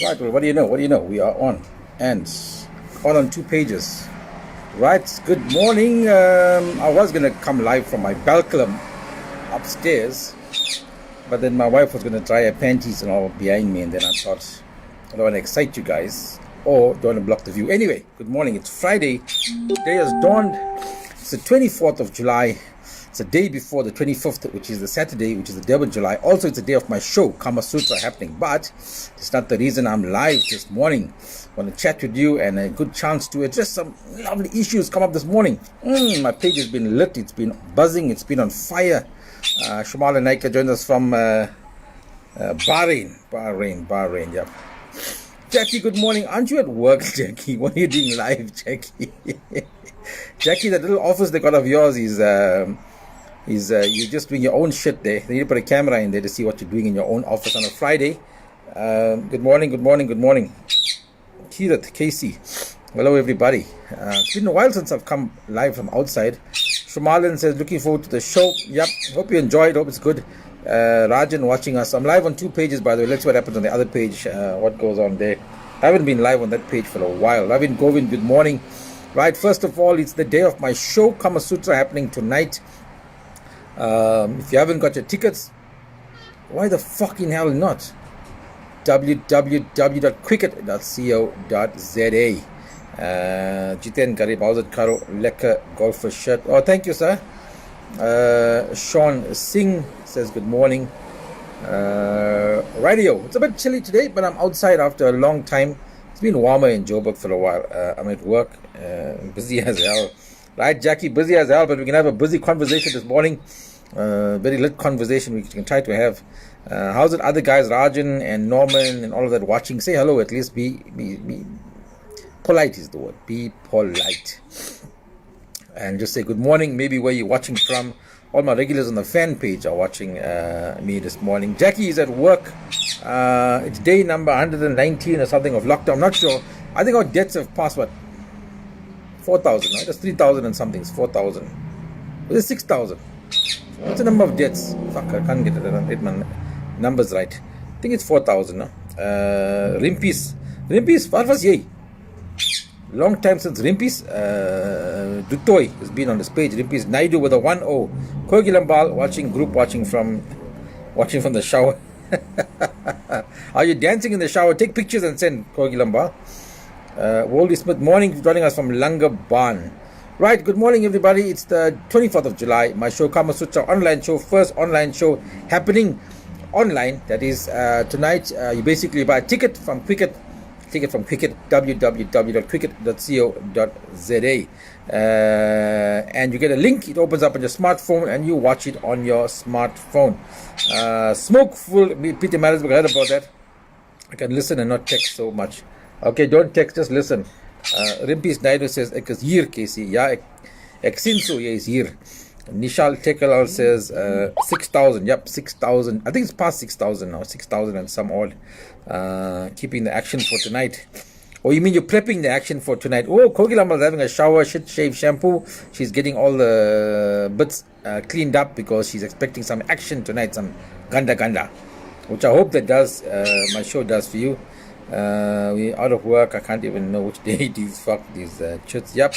Right, well, what do you know? What do you know? We are on. And on 2 pages. Right, good morning. I was going to come live from my balcony upstairs, but then my wife was going to dry her panties and all behind me, and then I thought, I don't want to excite you guys, or don't want to block the view. Anyway, good morning. It's Friday. Day has dawned. It's the 24th of July. It's a day before the 25th, which is the Saturday, which is the day of July. Also, it's the day of my show, Kama Sutra, happening. But it's not the reason I'm live this morning. I want to chat with you and a good chance to address some lovely issues come up this morning. My page has been lit. It's been buzzing. It's been on fire. Shumala Naika joins us from Bahrain. Yep. Jackie, good morning. Aren't you at work, Jackie? What are you doing live, Jackie? Jackie, that little office they got of yours is you're just doing your own shit there. They need to put a camera in there to see what you're doing in your own office on a Friday. Good morning. Kirat, Casey. Hello, everybody. It's been a while since I've come live from outside. Shumalan says, looking forward to the show. Yep, hope you enjoyed. Hope it's good. Rajan watching us. I'm live on 2 pages, by the way. Let's see what happens on the other page. What goes on there. I haven't been live on that page for a while. Ravin Govind, good morning. Right, first of all, it's the day of my show, Kama Sutra, happening tonight. If you haven't got your tickets, why the fucking hell not? www.cricket.co.za. Jiten Garib, how's it, Karo? Lekker golfer shirt. Oh, thank you, sir. Sean Singh says good morning. Radio, it's a bit chilly today, but I'm outside after a long time. It's been warmer in Joburg for a while. I'm at work, busy as hell. Right, Jackie, busy as hell, but we can have a busy conversation this morning. Very lit conversation we can try to have. How's it, other guys, Rajan and Norman and all of that watching? Say hello, at least be polite is the word. Be polite. And just say good morning, maybe where you're watching from. All my regulars on the fan page are watching me this morning. Jackie is at work. It's day number 119 or something of lockdown. I'm not sure. I think our deaths have passed, what? 4,000, right? It's 3,000 and something. It's 4,000. It is 6,000. What's the number of deaths? Fuck, I can't get my numbers right. I think it's 4,000, no? Rimpis, what was ye? Long time since Rimpis. Dutoy has been on this page. Rimpis Naidu with a 1-0. Kogilambal watching from the shower. Are you dancing in the shower? Take pictures and send, Kogilambal. Wally Smith, morning, joining us from Langaban. Right, good morning, everybody. It's the 24th of July. My show, Kama Sutra, online show, first online show happening online. That is tonight. You basically buy a ticket from Cricket, www.cricket.co.za. And you get a link. It opens up on your smartphone and you watch it on your smartphone. Smokeful, Peter Marisburg, I heard about that. I can listen and not text so much. Okay, don't text, just listen. Rimpis Naidu says, ek is here, Casey. Yeah, ek sinso, yeah, is here. Nishal Tekalal says, 6,000. Yep, 6,000. I think it's past 6,000 now. 6,000 and some odd. Keeping the action for tonight. Oh, you mean you're prepping the action for tonight? Oh, Kogilamal is having a shower, shit, shave, shampoo. She's getting all the bits cleaned up because she's expecting some action tonight, some ganda, which I hope that does, my show does for you. We're out of work. I can't even know which day these chits. Yep,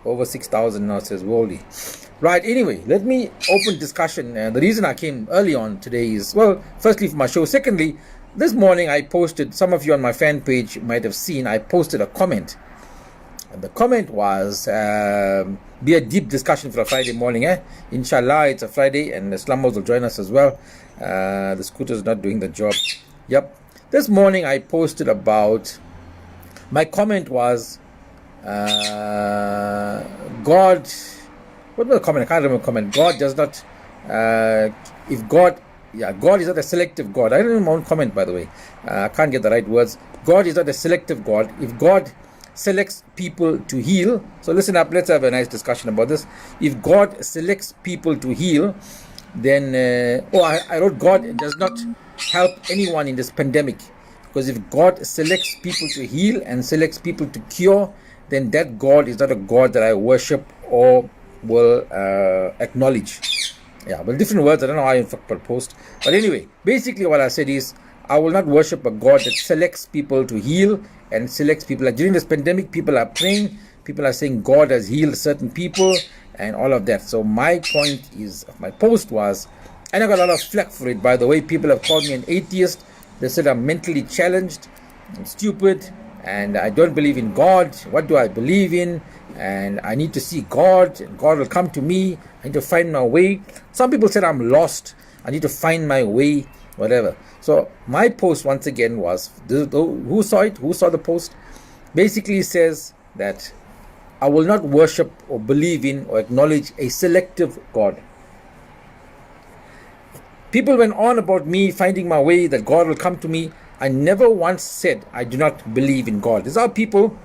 over 6,000 now, says Wally. Right, anyway, let me open discussion. The reason I came early on today is, well, firstly for my show. Secondly, this morning I posted, some of you on my fan page might have seen, I posted a comment. And the comment was, be a deep discussion for a Friday morning. Inshallah, it's a Friday and the slummers will join us as well. The scooter's not doing the job. Yep. This morning I posted about, my comment was, God, what was the comment? I can't remember the comment. God does not, God is not a selective God. I don't know my own comment, by the way. I can't get the right words. God is not a selective God. If God selects people to heal, so listen up, let's have a nice discussion about this. If God selects people to heal, then, I wrote God does not help anyone in this pandemic, because if God selects people to heal and selects people to cure, then that God is not a God that I worship or will acknowledge. Yeah, but different words. I don't know how I post, but anyway, basically what I said is I will not worship a God that selects people to heal and selects people. Like during this pandemic, people are praying, people are saying God has healed certain people and all of that. So my point is, my post was, and I got a lot of flack for it, by the way. People have called me an atheist. They said I'm mentally challenged, I'm stupid, and I don't believe in God. What do I believe in? And I need to see God, and God will come to me. I need to find my way. Some people said I'm lost. I need to find my way, whatever. So my post, once again, was, who saw it? Who saw the post? Basically says that I will not worship or believe in or acknowledge a selective God. People went on about me finding my way, that God will come to me. I never once said I do not believe in God. This is how people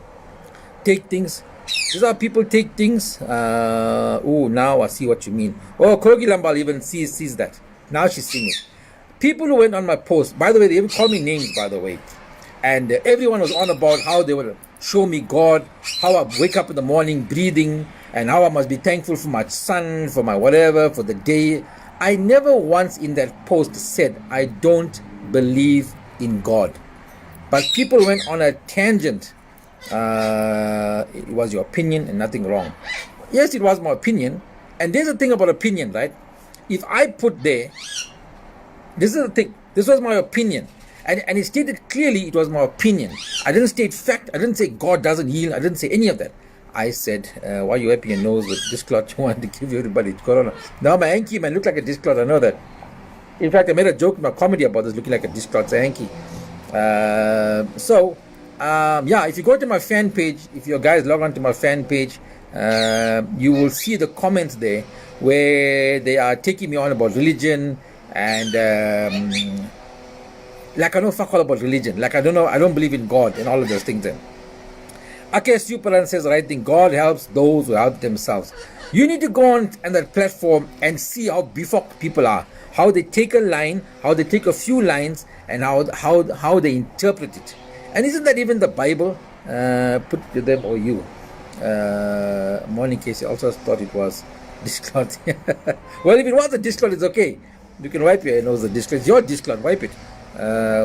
take things. Now I see what you mean. Oh, Kogi Lambal even sees that. Now she's seeing it. People who went on my post, by the way, they even called me names, by the way. And everyone was on about how they would show me God, how I wake up in the morning breathing, and how I must be thankful for my son, for my whatever, for the day. I never once in that post said I don't believe in God. But people went on a tangent. It was your opinion and nothing wrong. Yes, it was my opinion. And there's the thing about opinion, right? If I put there, this is the thing, this was my opinion. And it stated clearly it was my opinion. I didn't state fact. I didn't say God doesn't heal. I didn't say any of that. I said, why are you wiping your nose with dishcloth? You want to give everybody corona. Now my hanky man look like a dishcloth. I know that. In fact, I made a joke in my comedy about this looking like a dishcloth, a hanky. Yeah, if you go to my fan page, if you guys log on to my fan page, you will see the comments there where they are taking me on about religion and like I know fuck all about religion. Like I don't believe in God and all of those things then. Ake Superan says the right thing. God helps those who help themselves. You need to go on that platform and see how before people are. How they take a line, how they take a few lines, and how they interpret it. And isn't that even the Bible? Put to them or you. Morning Casey also thought it was dishcloth. Well, if it was a dishcloth, it's okay. You can wipe your nose. The dishcloth, it's your dishcloth. Wipe it.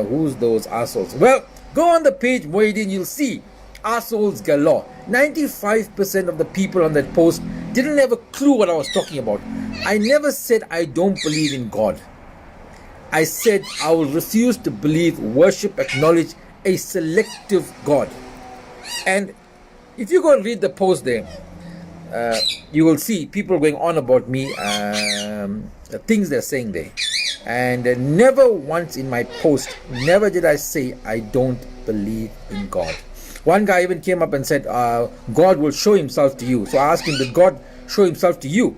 Who's those assholes? Well, go on the page, Moedin. You'll see assholes galore. 95% of the people on that post didn't have a clue what I was talking about. I never said I don't believe in God. I said I will refuse to believe, worship, acknowledge a selective God. And if you go and read the post there, you will see people going on about me, the things they're saying there. And never once in my post, never did I say I don't believe in God. One guy even came up and said, God will show himself to you. So I asked him, did God show himself to you?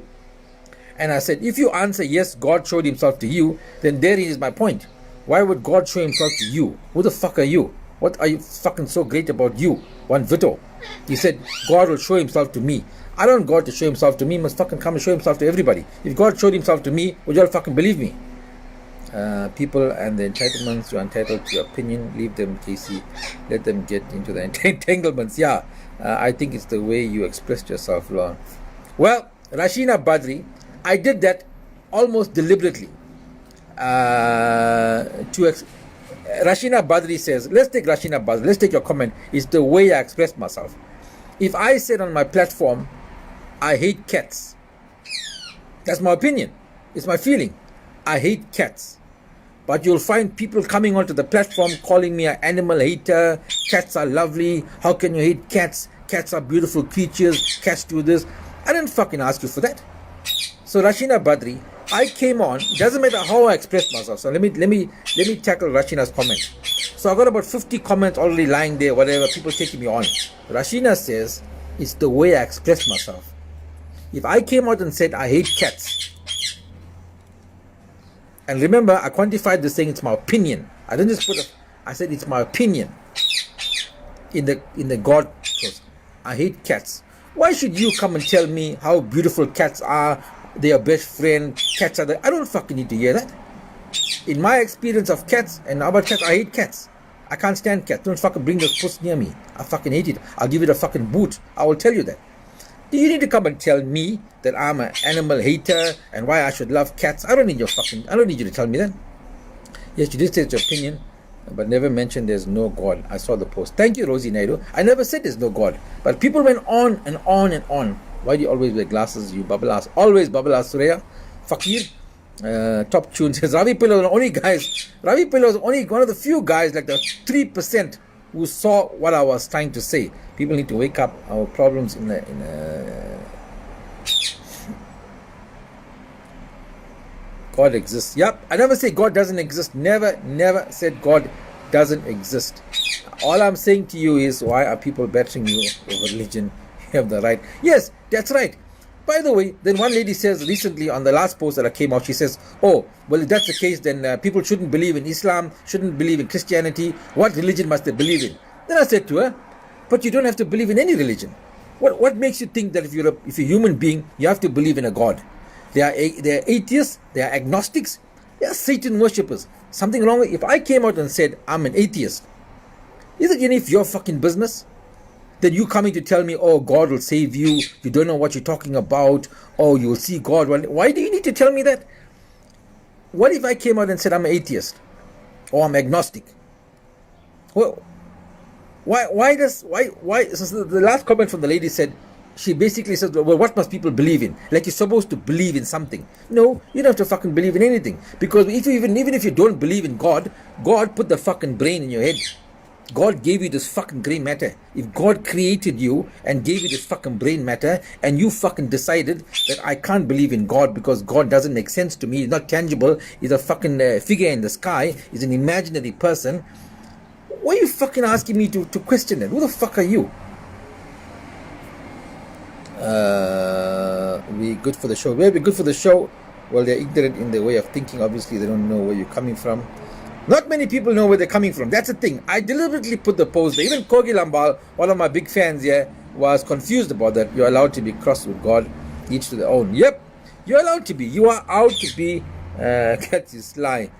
And I said, if you answer yes, God showed himself to you, then there is my point. Why would God show himself to you? Who the fuck are you? What are you fucking so great about you? One Vito. He said, God will show himself to me. I don't want God to show himself to me. He must fucking come and show himself to everybody. If God showed himself to me, would you all fucking believe me? People and the entitlements, you're entitled to your opinion. Leave them, Casey. Let them get into the entanglements. Yeah, I think it's the way you expressed yourself, Lord. Well, Rashina Badri, I did that almost deliberately. Rashina Badri says, let's take Rashina Badri, let's take your comment. It's the way I express myself. If I said on my platform, I hate cats, that's my opinion. It's my feeling. I hate cats. But you'll find people coming onto the platform calling me an animal hater. Cats are lovely. How can you hate cats? Cats are beautiful creatures. Cats do this. I didn't fucking ask you for that. So Rashina Badri, I came on. It doesn't matter how I express myself. So let me tackle Rashina's comment. So I got about 50 comments already lying there, whatever, people taking me on. Rashina says, it's the way I express myself. If I came out and said I hate cats, and remember, I quantified this saying it's my opinion. I didn't just I said it's my opinion. In the God post. I hate cats. Why should you come and tell me how beautiful cats are? They are best friend. Cats are I don't fucking need to hear that. In my experience of cats and about cats, I hate cats. I can't stand cats. Don't fucking bring those puss near me. I fucking hate it. I'll give it a fucking boot. I will tell you that. Do you need to come and tell me that I'm an animal hater and why I should love cats? I don't need you to tell me that. Yes, you did say it's your opinion. but never mentioned there's no God. I saw the post. Thank you, Rosie Naidu. I never said there's no God. But people went on and on and on. Why do you always wear glasses, you bubble ass? Always bubble ass, Surya. Fakir. Top tune says Ravi Pillow the only guys. Ravi Pillow is only one of the few guys, like the 3%, who saw what I was trying to say. People need to wake up. Our problems in God exists. Yep, I never say God doesn't exist. Never said God doesn't exist. All I'm saying to you is, why are people battering you over religion? You have the right. Yes, that's right. By the way, then one lady says recently on the last post that I came out, she says, oh, well, if that's the case, then people shouldn't believe in Islam, shouldn't believe in Christianity. What religion must they believe in? Then I said to her, but you don't have to believe in any religion. What makes you think that if you're a human being, you have to believe in a God? They are atheists, they are agnostics, they are Satan worshippers. Something wrong with, if I came out and said I'm an atheist, is it any of your fucking business? Then you coming to tell me, oh, God will save you, you don't know what you're talking about, oh, you will see God. Why do you need to tell me that? What if I came out and said I'm an atheist or I'm agnostic? Well, why so the last comment from the lady said, she basically said, well, what must people believe in? Like you're supposed to believe in something. No, you don't have to fucking believe in anything. Because even if you don't believe in God, God put the fucking brain in your head. God gave you this fucking grey matter. If God created you and gave you this fucking brain matter, and you fucking decided that I can't believe in God because God doesn't make sense to me, he's not tangible, he's a fucking figure in the sky, he's an imaginary person, why are you fucking asking me to question it? Who the fuck are you? We good for the show. We'll be good for the show. Well, they're ignorant in their way of thinking. Obviously, they don't know where you're coming from. Not many people know where they're coming from. That's the thing. I deliberately put the post there. Even Kogi Lambal, one of my big fans here, was confused about that. You're allowed to be cross with God, each to their own. Yep, you're allowed to be. You are out to be. Catch is sly.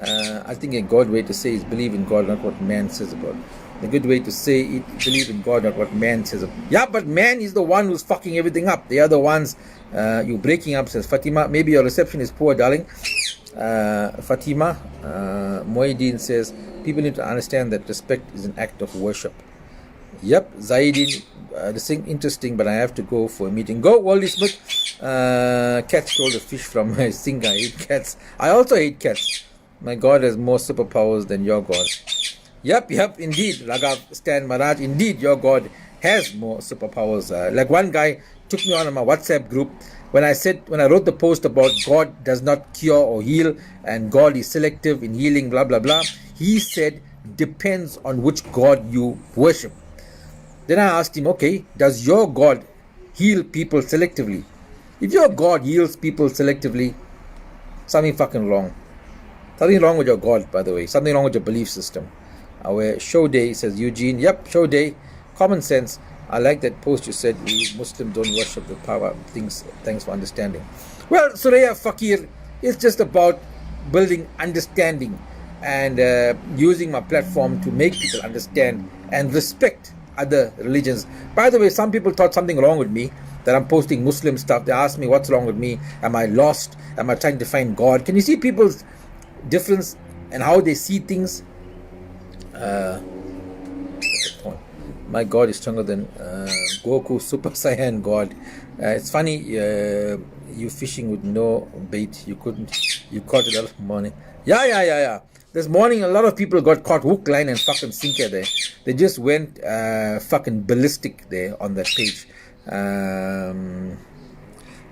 I think a good way to say is believe in God, not what man says about it. The good way to say it, believe in God, not what man says. Yeah, but man is the one who's fucking everything up. They are the ones you're breaking up, says Fatima. Maybe your reception is poor, darling. Fatima Moedin says, people need to understand that respect is an act of worship. Yep, Zaidin, this thing interesting, but I have to go for a meeting. Go, Wally Smith. Cat stole the fish from my sink. I hate cats. I also hate cats. My God has more superpowers than your God. Yep, indeed, Raghav Stan Maharaj, indeed, your God has more superpowers. Like one guy took me on my WhatsApp group when I wrote the post about God does not cure or heal and God is selective in healing, blah, blah, blah. He said, depends on which God you worship. Then I asked him, okay, does your God heal people selectively? If your God heals people selectively, something fucking wrong. Something wrong with your God, by the way. Something wrong with your belief system. Our show day, says Eugene. Yep, show day. Common sense. I like that post you said we Muslims don't worship the power of things. Thanks for understanding. Well, Suraya Fakir is just about building understanding and using my platform to make people understand and respect other religions. By the way, some people thought something wrong with me, that I'm posting Muslim stuff. They asked me what's wrong with me. Am I lost? Am I trying to find God? Can you see people's difference and how they see things? My God is stronger than Goku Super Saiyan God. It's funny, you fishing with no bait. You caught it all morning. Yeah. This morning a lot of people got caught hook, line and fucking sinker there. They just went fucking ballistic there on that page.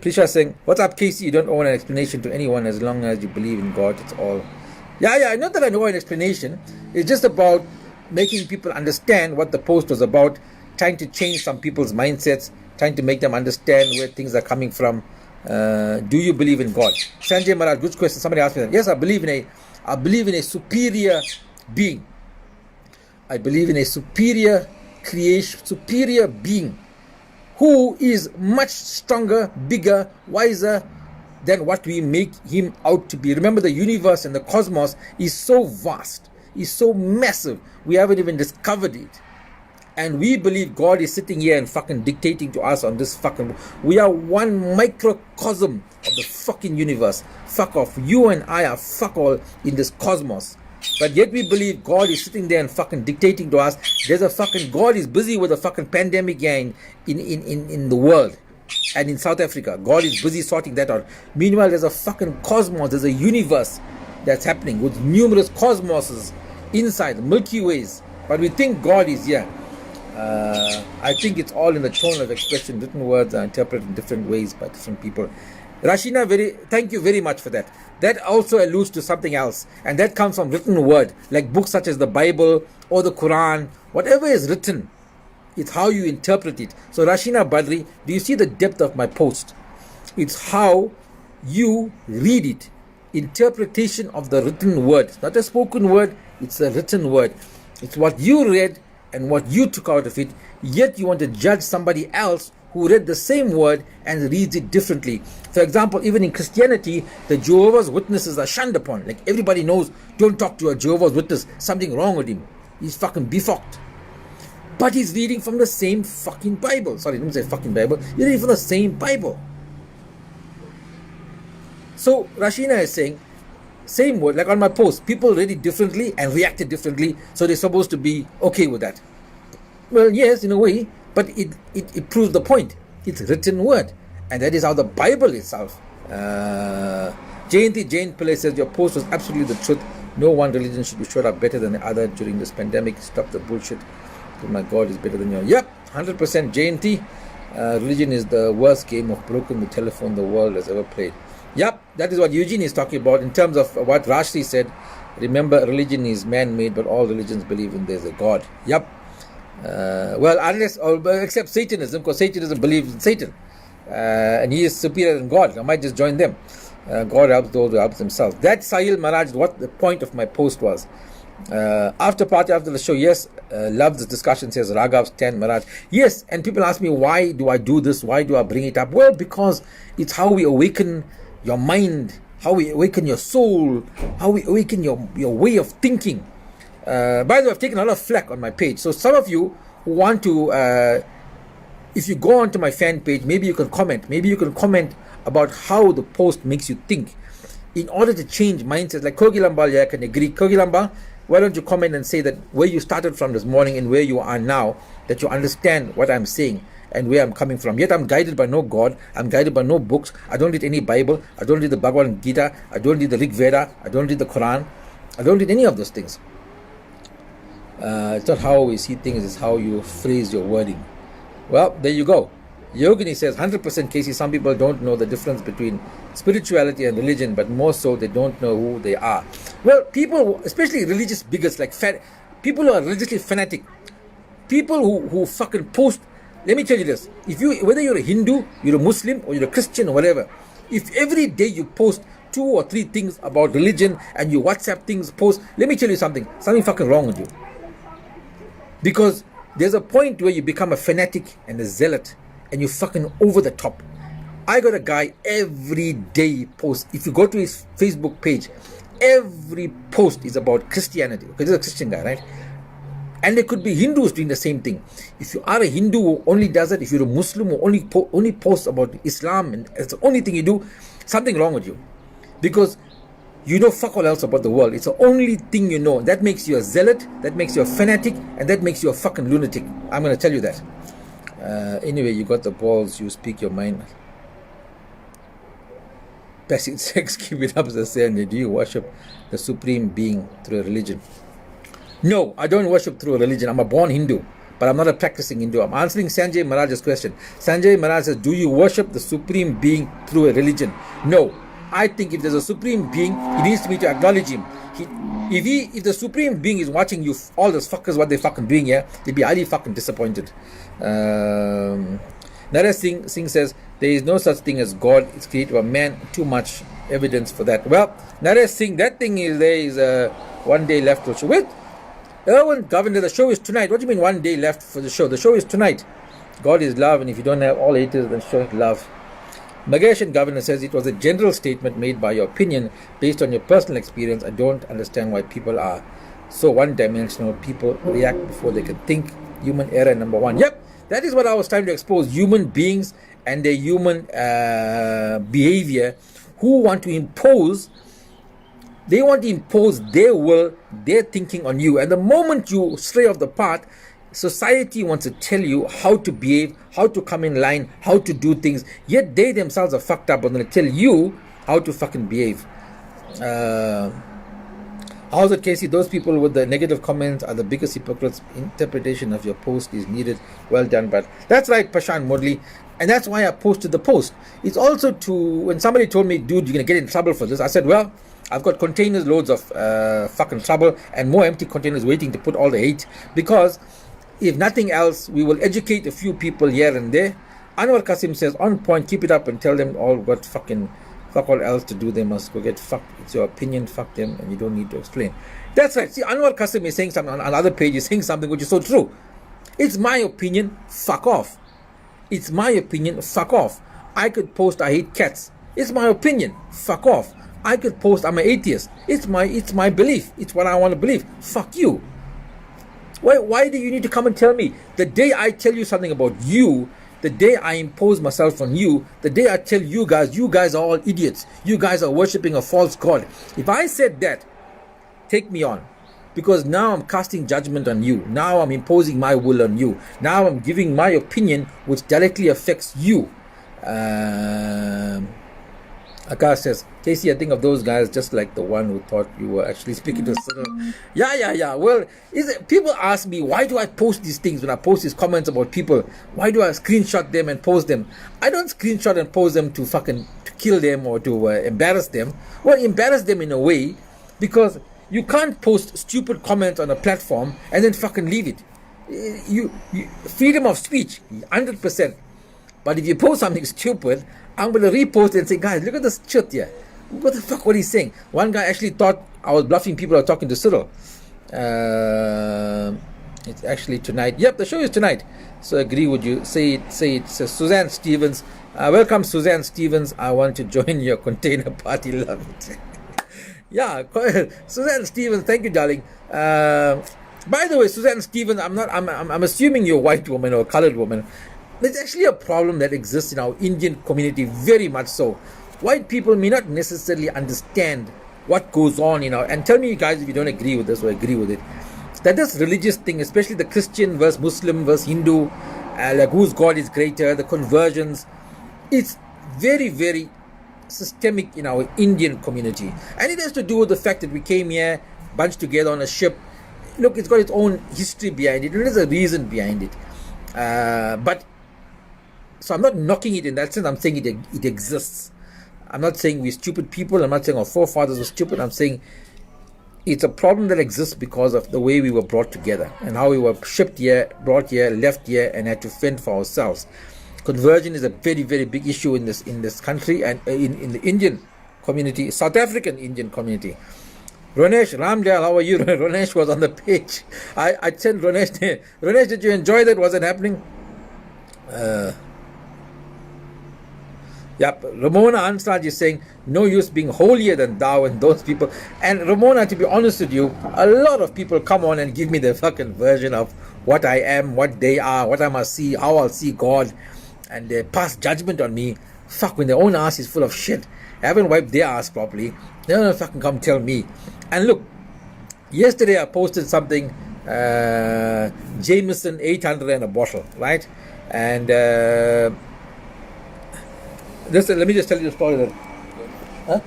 Prisha saying, what's up, Casey? You don't owe an explanation to anyone as long as you believe in God. It's all. Yeah, not that I know an explanation. It's just about making people understand what the post was about, trying to change some people's mindsets, trying to make them understand where things are coming from. Do you believe in God? Sanjay Maharaj, good question. Somebody asked me that. Yes, I believe in a superior being. I believe in a superior creation, superior being who is much stronger, bigger, wiser than what we make him out to be. Remember, the universe and the cosmos is so vast, is so massive, we haven't even discovered it. And we believe God is sitting here and fucking dictating to us on this fucking... We are one microcosm of the fucking universe. Fuck off. You and I are fuck all in this cosmos. But yet we believe God is sitting there and fucking dictating to us. There's a fucking God is busy with a fucking pandemic in the world. And in South Africa, God is busy sorting that out. Meanwhile, there's a fucking cosmos, there's a universe that's happening with numerous cosmoses inside, the Milky Ways. But we think God is here. I think it's all in the tone of expression. Written words are interpreted in different ways by different people. Rashina, thank you very much for that. That also alludes to something else, and that comes from written word, like books such as the Bible or the Quran. Whatever is written, it's how you interpret it. So Rashina Badri, do you see the depth of my post? It's how you read it. Interpretation of the written word. It's not a spoken word, it's a written word. It's what you read and what you took out of it, yet you want to judge somebody else who read the same word and reads it differently. For example, even in Christianity, the Jehovah's Witnesses are shunned upon. Like everybody knows, don't talk to a Jehovah's Witness, something wrong with him. He's fucking befucked. But he's reading from the same fucking Bible. Sorry, I didn't say fucking Bible. He's reading from the same Bible. So Rashina is saying, same word, like on my post, people read it differently and reacted differently, so they're supposed to be okay with that. Well, yes, in a way, but it proves the point. It's written word, and that is how the Bible itself. Jane Pillay says, your post was absolutely the truth. No one religion should be showed up better than the other during this pandemic. Stop the bullshit. Oh my God, is better than your. Yep, 100% JNT. Religion is the worst game of broken the telephone the world has ever played. Yep, that is what Eugene is talking about in terms of what Rashri said. Remember, religion is man-made, but all religions believe in there's a God. Yep. Well, unless, except Satanism, because Satanism believes in Satan. And he is superior than God. I might just join them. God helps those who help themselves. That Sahil Maharaj, what the point of my post was. After party, after the show, yes, love this discussion, says Raghav Stan Maharaj. Yes, and people ask me, why do I do this? Why do I bring it up? Well, because it's how we awaken your mind, how we awaken your soul, how we awaken your way of thinking. By the way, I've taken a lot of flack on my page. So some of you who want to, if you go onto my fan page, maybe you can comment. Maybe you can comment about how the post makes you think. In order to change mindsets, like Kogilamba, yeah, I can agree. Kogilamba, why don't you comment and say that where you started from this morning and where you are now, that you understand what I'm saying and where I'm coming from. Yet I'm guided by no God, I'm guided by no books, I don't read any Bible, I don't read the Bhagavad Gita, I don't read the Rig Veda, I don't read the Quran, I don't read any of those things. It's not how we see things, it's how you phrase your wording. Well, there you go. Yogini says, 100% Casey, some people don't know the difference between spirituality and religion, but more so they don't know who they are. Well, people, especially religious bigots, like people who are religiously fanatic, people who fucking post. Let me tell you this, whether you're a Hindu, you're a Muslim, or you're a Christian, or whatever, if every day you post 2 or 3 things about religion and you WhatsApp things, post, let me tell you something fucking wrong with you. Because there's a point where you become a fanatic and a zealot, and you're fucking over the top. I got a guy every day post. If you go to his Facebook page, every post is about Christianity. Okay, this is a Christian guy, right? And there could be Hindus doing the same thing. If you are a Hindu who only does it, if you're a Muslim who only posts about Islam and it's the only thing you do, something wrong with you. Because you know fuck all else about the world. It's the only thing you know. That makes you a zealot, that makes you a fanatic, and that makes you a fucking lunatic. I'm going to tell you that. Anyway, you got the balls, you speak your mind. Passing sex, keep it up, as I say. Do you worship the supreme being through a religion? No, I don't worship through a religion. I'm a born Hindu, but I'm not a practicing Hindu. I'm answering Sanjay Maharaj's question. Sanjay Maharaj says, do you worship the supreme being through a religion? No. I think if there's a supreme being, he needs me to acknowledge him. If the supreme being is watching you, all those fuckers, what they fucking doing here, they'd be highly fucking disappointed. Naresh Singh says, there is no such thing as God. It's created by man. Too much evidence for that. Well, Naresh Singh, that thing is, there is one day left to show. Wait, Erwin Governor, the show is tonight. What do you mean 1 day left for the show? The show is tonight. God is love, and if you don't have all haters, then show love. Magesh and Governor says, it was a general statement made by your opinion based on your personal experience. I don't understand why people are so one-dimensional. People react before they can think. Human error number 1. Yep, that is what I was trying to expose. Human beings and their human behavior who want to impose They want to impose their will, their thinking on you. And the moment you stray off the path, society wants to tell you how to behave, how to come in line, how to do things. Yet they themselves are fucked up and going to tell you how to fucking behave. How's it, Casey? Those people with the negative comments are the biggest hypocrites. Interpretation of your post is needed. Well done, but that's right, Pashan Modley. And that's why I posted the post. It's also to, when somebody told me, dude, you're going to get in trouble for this, I said, well, I've got containers loads of fucking trouble and more empty containers waiting to put all the hate, because if nothing else, we will educate a few people here and there. Anwar Kasim says, on point, keep it up and tell them all what fucking fuck all else to do. They must go get fucked. It's your opinion, fuck them, and you don't need to explain. That's right. See, Anwar Kasim is saying something on another page, is saying something which is so true. It's my opinion, fuck off. It's my opinion, fuck off. I could post I hate cats. It's my opinion, fuck off. I could post I'm an atheist. It's my belief. It's what I want to believe. Fuck you. Why do you need to come and tell me? The day I tell you something about you, the day I impose myself on you, the day I tell you guys are all idiots. You guys are worshipping a false god. If I said that, take me on. Because now I'm casting judgment on you. Now I'm imposing my will on you. Now I'm giving my opinion which directly affects you. Akash says, Casey, I think of those guys just like the one who thought you were actually speaking to Cyril. Yeah. Well, people ask me, why do I post these things when I post these comments about people? Why do I screenshot them and post them? I don't screenshot and post them to kill them or to embarrass them. Well, embarrass them in a way, because you can't post stupid comments on a platform and then fucking leave it. You freedom of speech, 100%. But if you post something stupid, I'm going to repost it and say, guys, look at this shit here. What the fuck, what he's saying? One guy actually thought I was bluffing people who are talking to Cyril. It's actually tonight. Yep, the show is tonight. So agree with you. Say it. So Suzanne Stevens. Welcome, Suzanne Stevens. I want to join your container party. Love it. Yeah, Suzanne Stevens. Thank you, darling. By the way, Suzanne Stevens, I'm assuming you're a white woman or a colored woman. There's actually a problem that exists in our Indian community, very much so. White people may not necessarily understand what goes on in our, and tell me, guys, if you don't agree with this or agree with it, that this religious thing, especially the Christian versus Muslim versus Hindu, like whose God is greater, the conversions, it's very, very systemic in our Indian community. And it has to do with the fact that we came here, bunched together on a ship. Look, it's got its own history behind it. There's a reason behind it. But so I'm not knocking it in that sense. I'm saying it exists. I'm not saying we're stupid people. I'm not saying our forefathers were stupid. I'm saying it's a problem that exists because of the way we were brought together and how we were shipped here, brought here, left here, and had to fend for ourselves. Conversion is a very, very big issue in this country and in the Indian community, South African Indian community. Ronesh Ramdale, how are you? Ronesh was on the page. I sent Ronesh there. Ronesh, did you enjoy that? Was it happening? Yep, Ramona Ansraj is saying, no use being holier than thou and those people. And Ramona, to be honest with you, a lot of people come on and give me their fucking version of what I am, what they are, what I must see, how I'll see God, and they pass judgment on me. Fuck, when their own ass is full of shit, I haven't wiped their ass properly, they don't fucking come tell me. And look, yesterday I posted something, Jameson 800 and a bottle, right? And let me just tell you the story. Huh?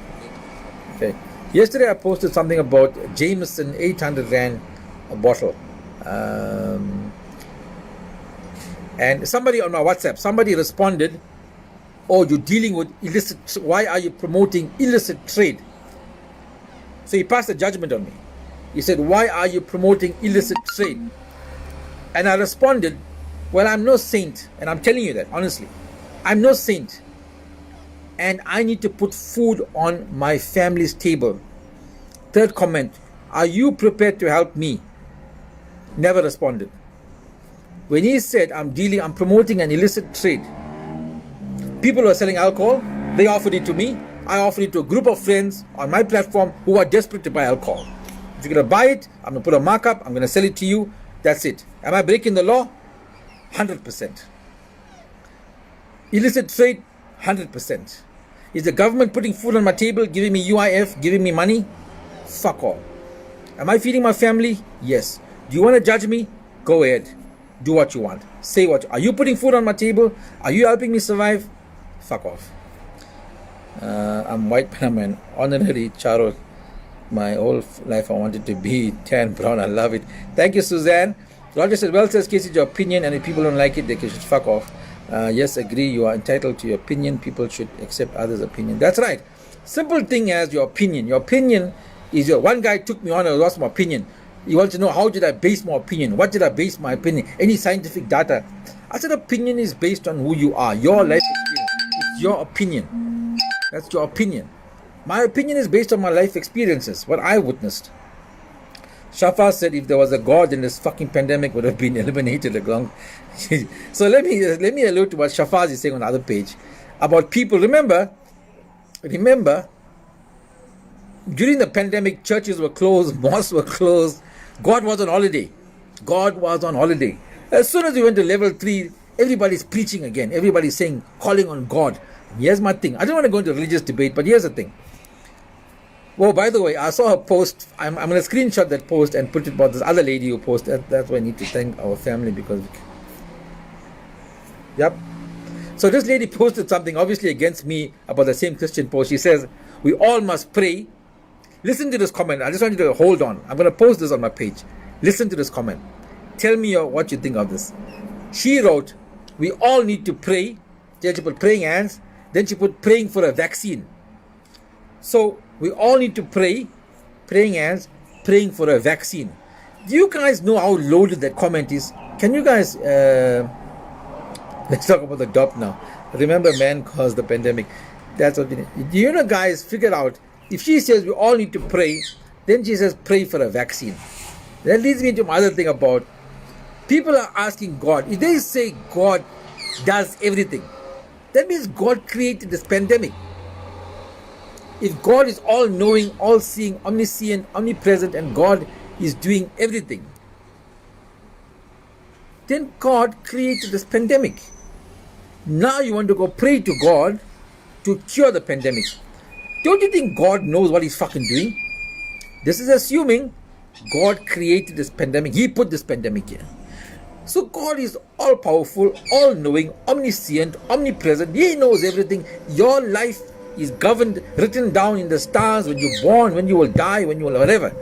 Okay. Yesterday I posted something about Jameson 800 rand a bottle. And somebody on my WhatsApp, somebody responded, oh, you're dealing with illicit, why are you promoting illicit trade? So he passed a judgment on me. He said, why are you promoting illicit trade? And I responded, well, I'm no saint. And I'm telling you that, honestly. I'm no saint. And I need to put food on my family's table. Third comment, are you prepared to help me? Never responded. When he said, I'm promoting an illicit trade, people who are selling alcohol, they offered it to me. I offered it to a group of friends on my platform who are desperate to buy alcohol. If you're going to buy it, I'm going to put a markup, I'm going to sell it to you. That's it. Am I breaking the law? 100%. Illicit trade? 100%. Is the government putting food on my table, giving me UIF, giving me money? Fuck all. Am I feeding my family? Yes. Do you want to judge me? Go ahead. Do what you want. Say what. Are you putting food on my table? Are you helping me survive? Fuck off. I'm white, but I'm an honorary Charo. My whole life I wanted to be tan brown. I love it. Thank you, Suzanne. Roger said, well, says Casey, your opinion, and if people don't like it, they should fuck off. Yes, agree. You are entitled to your opinion. People should accept others' opinion. That's right. Simple thing as your opinion. Your opinion is your. One guy took me on and lost my opinion. He wants to know, how did I base my opinion? What did I base my opinion? Any scientific data? I said opinion is based on who you are, your life experience. It's your opinion. That's your opinion. My opinion is based on my life experiences, what I witnessed. Shafa said if there was a God, then this fucking pandemic would have been eliminated along. So let me allude to what Shafaz is saying on the other page about people. Remember, during the pandemic, churches were closed, mosques were closed. God was on holiday. As soon as we went to level 3, everybody's preaching again. Everybody's saying, calling on God. Here's my thing. I don't want to go into religious debate, but here's the thing. Well, by the way, I saw her post. I'm going to screenshot that post and put it about this other lady who posted. That's why I need to thank our family because... Yep. So this lady posted something obviously against me about the same Christian post. She says, we all must pray. Listen to this comment. I just want you to hold on. I'm going to post this on my page. Listen to this comment. Tell me what you think of this. She wrote, we all need to pray. Then she put praying hands. Then she put praying for a vaccine. So we all need to pray, praying hands, praying for a vaccine. Do you guys know how loaded that comment is? Can you guys, let's talk about the DOP now. Remember, man caused the pandemic. That's what. Do you know, guys, figure out, if she says we all need to pray, then she says pray for a vaccine. That leads me to my other thing about people are asking God. If they say God does everything, that means God created this pandemic. If God is all-knowing, all-seeing, omniscient, omnipresent, and God is doing everything, then God created this pandemic. Now you want to go pray to God to cure the pandemic. Don't you think God knows what he's fucking doing? This is assuming God created this pandemic. He put this pandemic here. So God is all-powerful, all-knowing, omniscient, omnipresent. He knows everything. Your life is governed, written down in the stars, when you're born, when you will die, when you will whatever.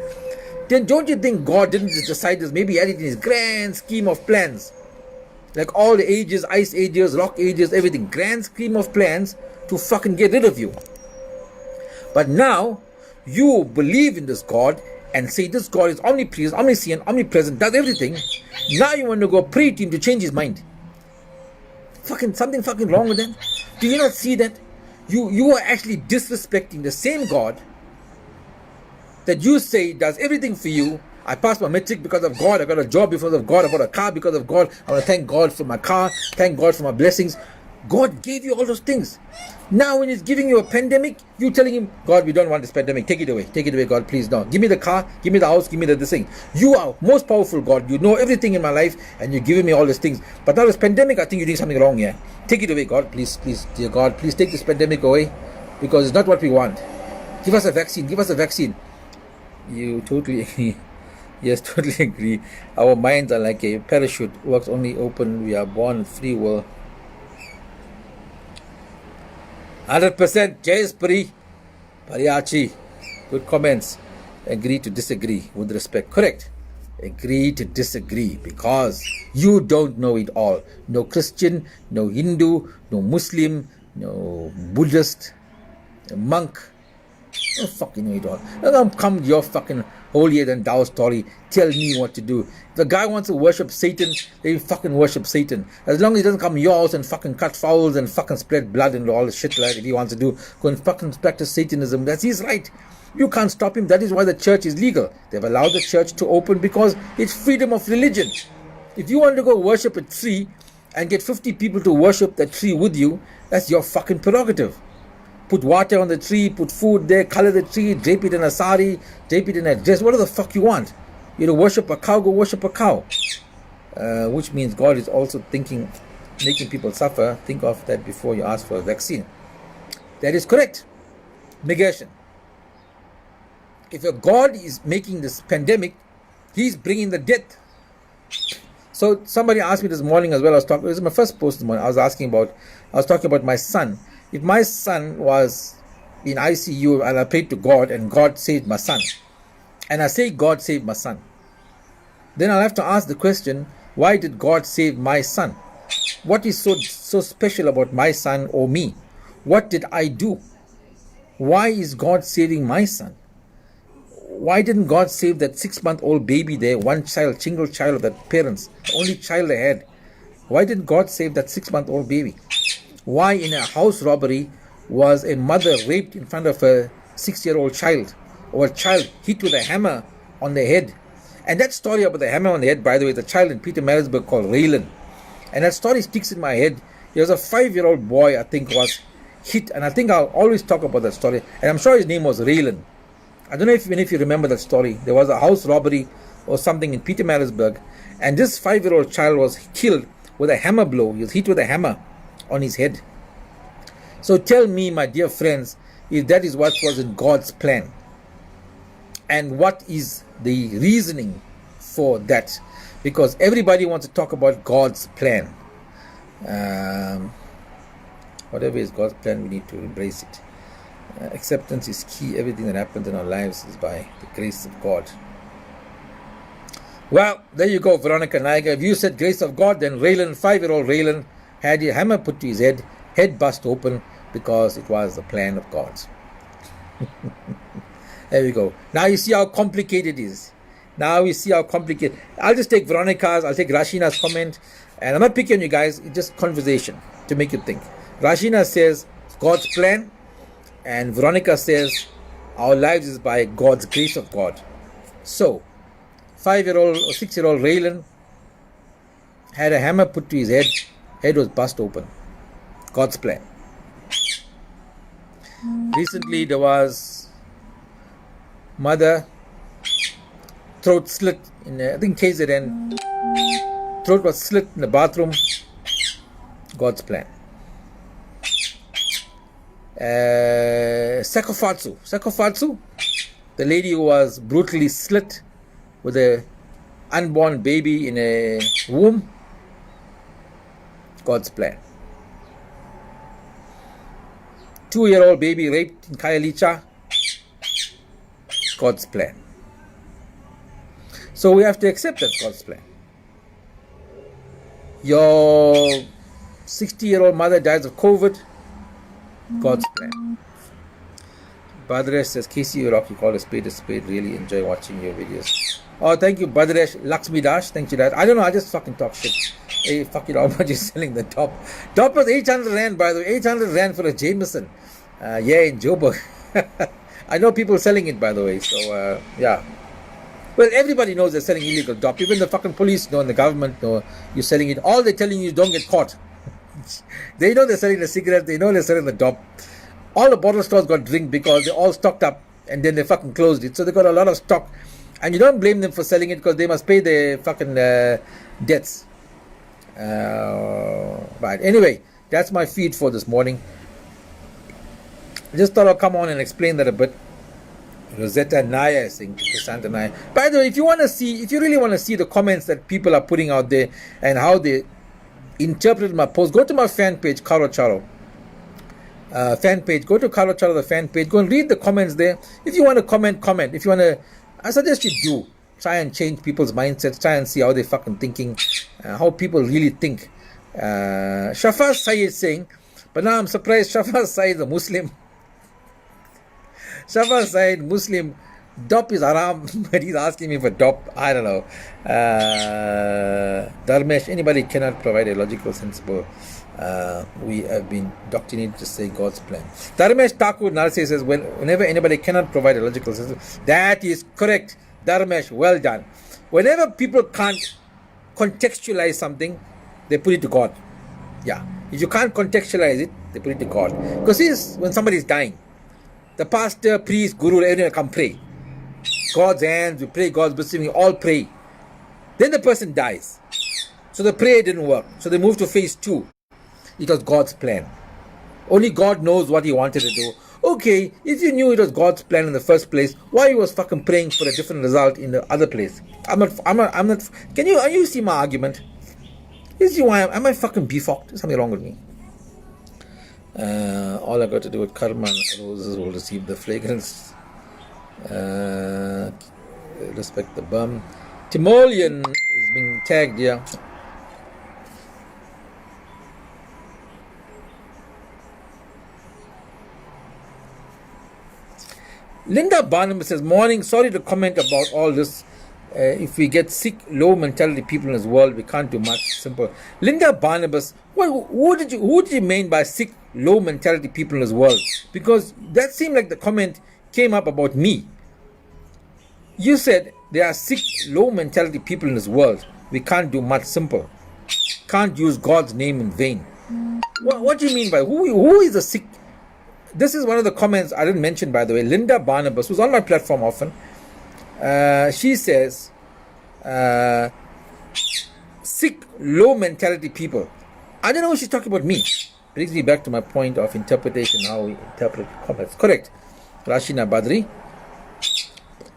Then don't you think God didn't just decide this? Maybe he had it in his grand scheme of plans. Like all the ages, ice ages, rock ages, everything. Grand scheme of plans to fucking get rid of you. But now, you believe in this God and say this God is omnipresent, omniscient, omnipresent, does everything. Now you want to go pray to him to change his mind. Something fucking wrong with that? Do you not see that? You are actually disrespecting the same God that you say does everything for you. I passed my metric because of God. I got a job because of God. I bought a car because of God. I want to thank God for my car. Thank God for my blessings. God gave you all those things. Now when he's giving you a pandemic, you telling him, God, we don't want this pandemic. Take it away. Take it away, God, please. No. Give me the car. Give me the house. Give me this thing. You are most powerful, God. You know everything in my life and you're giving me all these things. But now this pandemic, I think you're doing something wrong here. Take it away, God. Please, please, dear God, please take this pandemic away because it's not what we want. Give us a vaccine. Give us a vaccine. You totally agree. Yes, totally agree. Our minds are like a parachute. Works only open. We are born with free will. 100% Jayespuri Pariachi. Good comments. Agree to disagree with respect. Correct. Agree to disagree because you don't know it all. No Christian, no Hindu, no Muslim, no Buddhist, no monk. Don't fucking know it all. Don't come to your fucking holier than thou story. Tell me what to do. If the guy wants to worship Satan, they fucking worship Satan. As long as he doesn't come to your house and fucking cut fowls and fucking spread blood and all the shit like if he wants to do, go and fucking practice Satanism. That's his right. You can't stop him. That is why the church is legal. They've allowed the church to open because it's freedom of religion. If you want to go worship a tree and get 50 people to worship that tree with you, that's your fucking prerogative. Put water on the tree, put food there, color the tree, drape it in a sari, drape it in a dress, whatever the fuck you want. You to worship a cow, go worship a cow. Which means God is also thinking, making people suffer. Think of that before you ask for a vaccine. That is correct. Negation. if a God is making this pandemic, he's bringing the death. So somebody asked me this morning as well. This is my first post this morning. I was talking about my son. If my son was in ICU and I prayed to God and God saved my son, and I say God saved my son, then I'll have to ask the question, why did God save my son? What is so special about my son or me? What did I do? Why is God saving my son? Why didn't God save that 6-month-old baby there, one child, single child of that parents, the only child they had? Why didn't God save that 6-month-old baby? Why in a house robbery was a mother raped in front of a 6-year-old child, or a child hit with a hammer on the head? And that story about the hammer on the head, by the way, the child in Peter Marisburg called Raylan. And that story sticks in my head. There was a 5-year-old boy, I think, was hit, and I think I'll always talk about that story, and I'm sure his name was Raylan. I don't know if you remember that story. There was a house robbery or something in Peter Marisburg, and this 5-year-old child was killed with a hammer blow. He was hit with a hammer on his head. So tell me, my dear friends, if that is what was in God's plan, and what is the reasoning for that? Because everybody wants to talk about God's plan. Whatever is God's plan, we need to embrace it. Acceptance is key. Everything that happens in our lives is by the grace of God. Well, there you go, Veronica Naiga. If you said grace of God, then Raylan, 5-year-old Raylan, had a hammer put to his head bust open, because it was the plan of God. There we go. Now you see how complicated it is. Now we see how complicated. I'll just take Veronica's, I'll take Rashina's comment, and I'm not picking on you guys. It's just conversation to make you think. Rashina says God's plan, and Veronica says our lives is by God's grace of God. So 5-year-old or 6-year-old Raylan had a hammer put to his head was bust open. God's plan. Recently there was mother throat slit in I think KZN. Throat was slit in the bathroom. God's plan. Sakofatsu, the lady who was brutally slit with a unborn baby in a womb. God's plan. 2-year-old baby raped in Khayelitsha. God's plan. So we have to accept that God's plan. Your 60-year-old mother dies of COVID. God's plan. Badresh says, Casey Rock, you call a spade. Really enjoy watching your videos. Oh, thank you, Badresh. Lakshmi Dash, thank you, Dad. I don't know, I just fucking talk shit. Hey, fuck it, how much is selling the top? Top was 800 Rand, by the way. 800 Rand for a Jameson. Yeah, in Joburg. I know people selling it, by the way, so, yeah. Well, everybody knows they're selling illegal DOP. Even the fucking police know and the government know you're selling it. All they're telling you is don't get caught. They know they're selling the cigarettes. They know they're selling the DOP. All the bottle stores got drink because they all stocked up and then they fucking closed it. So they got a lot of stock. And you don't blame them for selling it because they must pay their fucking debts. Right. Anyway, that's my feed for this morning. I just thought I'll come on and explain that a bit. Rosetta Naya is saying, Santa Naya. By the way, if you really want to see the comments that people are putting out there and how they interpreted my post, go to my fan page, Karo Charo. Fan page. Go to Karo Charo, the fan page. Go and read the comments there. If you want to comment. If you want to, I suggest you do. Try and change people's mindsets. Try and see how they're fucking thinking. How people really think. Shafaz Saeed is saying, but now I'm surprised Shafaz Saeed is a Muslim. Shafaz Saeed, Muslim, DOP is haram, but he's asking me for DOP. I don't know. Dharmesh, anybody cannot provide a logical, sensible. We have been indoctrinated to say God's plan. Dharmesh Thakur Narse says, well, whenever anybody cannot provide a logical, sensible. That is correct. Dharmesh, well done. Whenever people can't contextualize something, they put it to God. Yeah. If you can't contextualize it, they put it to God. Because when somebody is dying, the pastor, priest, guru, everyone come pray. God's hands, we pray, God's blessing, we all pray. Then the person dies. So the prayer didn't work. So they moved to phase 2. It was God's plan. Only God knows what he wanted to do. Okay, if you knew it was God's plan in the first place, why you was fucking praying for a different result in the other place? I'm not. You see my argument? You see why am I fucking befucked? There's something wrong with me. All I got to do with karma and roses will receive the fragrance. Respect the bum. Timoleon is being tagged here. Linda Barnabas says, morning, sorry to comment about all this. If we get sick, low mentality people in this world, we can't do much. Simple. Linda Barnabas, who did you mean by sick, low mentality people in this world? Because that seemed like the comment came up about me. You said there are sick, low mentality people in this world. We can't do much. Simple. Can't use God's name in vain. What do you mean by who is a sick? This is one of the comments I didn't mention, by the way. Linda Barnabas, who's on my platform often, she says, sick, low mentality people. I don't know if she's talking about me. Brings me back to my point of interpretation, how we interpret comments. Correct. Rashina Badri.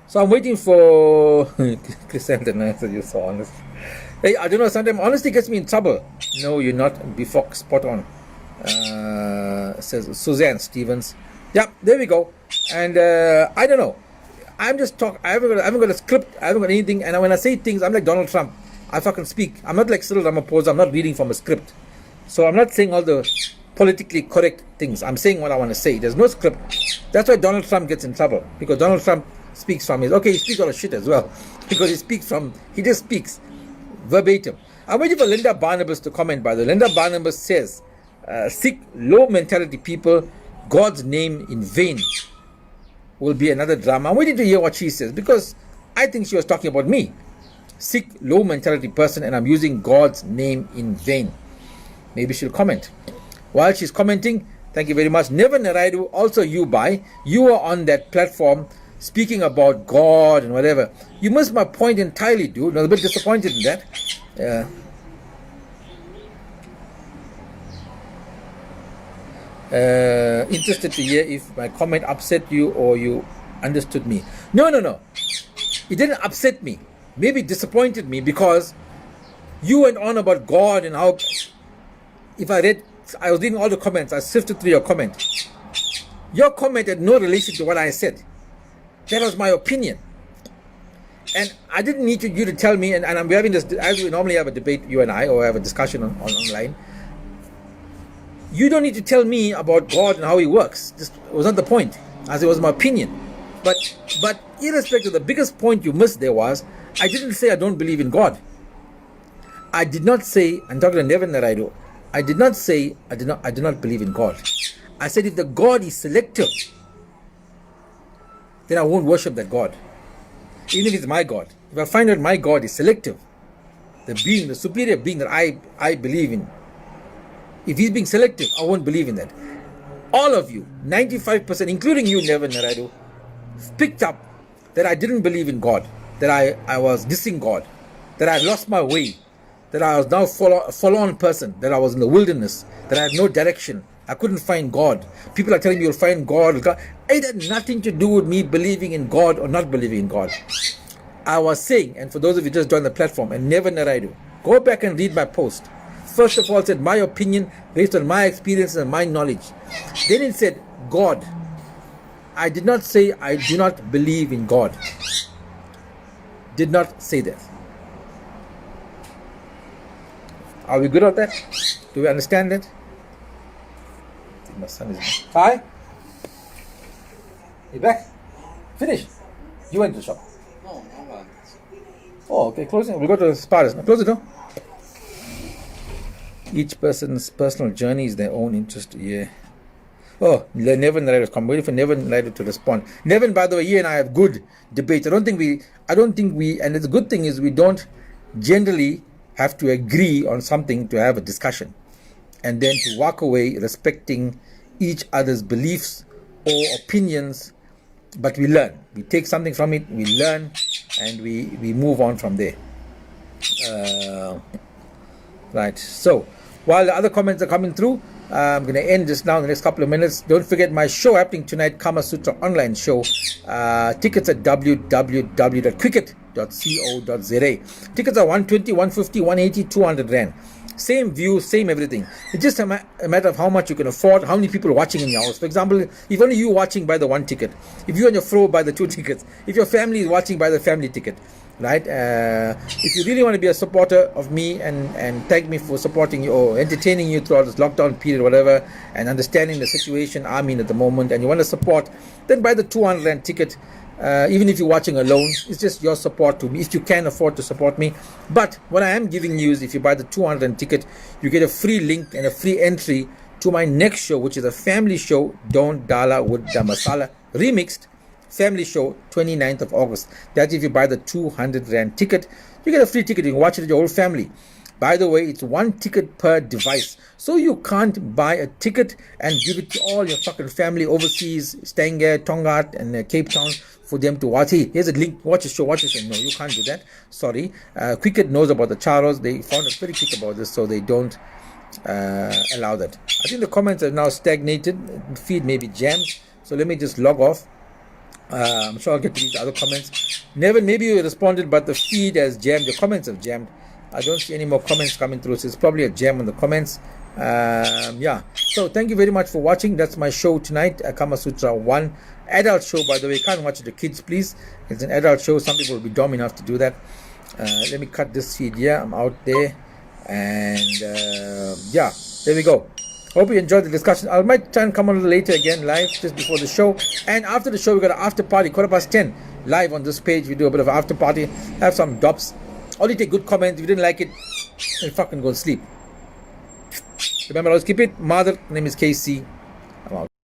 So I'm waiting for Chrysanthemum. You're so honest. Hey, I don't know, sometimes honesty gets me in trouble. No, you're not. Before, spot on. Says Suzanne Stevens. Yeah, there we go. And I don't know. I'm just talking. I haven't got a script. I haven't got anything. And when I say things, I'm like Donald Trump. I fucking speak. I'm not like Cyril Ramaphosa. I'm not reading from a script. So I'm not saying all the politically correct things. I'm saying what I want to say. There's no script. That's why Donald Trump gets in trouble. Because Donald Trump speaks from his... Okay, he speaks all of shit as well. Because he just speaks verbatim. I'm waiting for Linda Barnabas to comment, by the way. Linda Barnabas says, sick, low mentality people, God's name in vain will be another drama. I'm waiting to hear what she says, because I think she was talking about me. Sick, low mentality person, and I'm using God's name in vain. Maybe she'll comment. While she's commenting, thank you very much. Never Naraidu, also you are on that platform speaking about God and whatever. You missed my point entirely, dude. I was a bit disappointed in that. Interested to hear if my comment upset you or you understood me. No. It didn't upset me. Maybe it disappointed me, because you went on about God and how... I was reading all the comments. I sifted through your comment. Your comment had no relation to what I said. That was my opinion. And I didn't need you to tell me, and we're having this, as we normally have a debate, you and I, or have a discussion online. You don't need to tell me about God and how he works. This was not the point, as it was my opinion. But irrespective, the biggest point you missed there was, I didn't say I don't believe in God. I did not say, I'm talking to Nevin Naraidu, I did not say I do not believe in God. I said if the God is selective, then I won't worship that God. Even if it's my God. If I find out my God is selective, the superior being that I believe in, if he's being selective, I won't believe in that. All of you, 95%, including you, Nevin Naraidu, picked up that I didn't believe in God, that I was dissing God, that I lost my way, that I was now a forlorn person, that I was in the wilderness, that I had no direction, I couldn't find God. People are telling me you'll find God. It had nothing to do with me believing in God or not believing in God. I was saying, and for those of you who just joined the platform, and never Naraidu, go back and read my post. First of all, it said my opinion based on my experiences and my knowledge. Then it said God. I did not say I do not believe in God. Did not say that. Are we good on that? Do we understand that? My son is back. Hi? You back? Finished? You went to the shop? No, I'm not. Oh, okay, closing. We'll go to the Spartans. Now close the door. Each person's personal journey is their own interest. Yeah. Oh, Nevin Naraidu. I'm waiting for Nevin Naraidu to respond. Nevin, by the way, you and I have good debates. I don't think we, and the good thing is we don't generally have to agree on something to have a discussion, and then to walk away respecting each other's beliefs or opinions, but we learn. We take something from it, we learn, and we move on from there. Right, so while the other comments are coming through, I'm going to end this now in the next couple of minutes. Don't forget my show happening tonight, Kama Sutra online show. Tickets at www.cricket.co.za. Tickets are 120, 150, 180, 200 rand. Same view, same everything. It's just a matter of how much you can afford, how many people are watching in your house. For example, if only you watching, buy the one ticket. If you and your fro, buy the two tickets. If your family is watching, buy the family ticket. Right? If you really want to be a supporter of me and thank me for supporting you or entertaining you throughout this lockdown period, whatever, and understanding the situation I'm in at the moment, and you want to support, then buy the 200 rand ticket. Even if you're watching alone, it's just your support to me, if you can afford to support me. But what I am giving you is, if you buy the 200 rand ticket, you get a free link and a free entry to my next show, which is a family show, Don't Dala with the Masala remixed family show, 29th of August. That's if you buy the 200 rand ticket, you get a free ticket. You can watch it with your whole family. By the way, it's one ticket per device, so you can't buy a ticket and give it to all your fucking family overseas, staying there, Tonga and Cape Town, for them to watch. Hey, here's a link, watch a show, watch a show. No, you can't do that. Sorry. Cricket knows about the Charos. They found us very quick about this, so they don't allow that. I think the comments are now stagnated. Feed may be jammed, so let me just log off. I'm sure I'll get to these other comments. Nevin, maybe you responded, but the feed has jammed. The comments have jammed. I don't see any more comments coming through, so it's probably a jam on the comments. Yeah. So thank you very much for watching. That's my show tonight, Kama Sutra 1. Adult show, by the way. Can't watch it the kids, please. It's an adult show. Some people will be dumb enough to do that. Let me cut this feed here. I'm out there. And yeah, there we go. Hope you enjoyed the discussion. I might try and come on a little later again, live, just before the show. And after the show, we got an after party, 10:15, live on this page. We do a bit of after party, have some dops. Only take good comments. If you didn't like it, then fucking go to sleep. Remember, always keep it. Mother, name is KC. I'm out.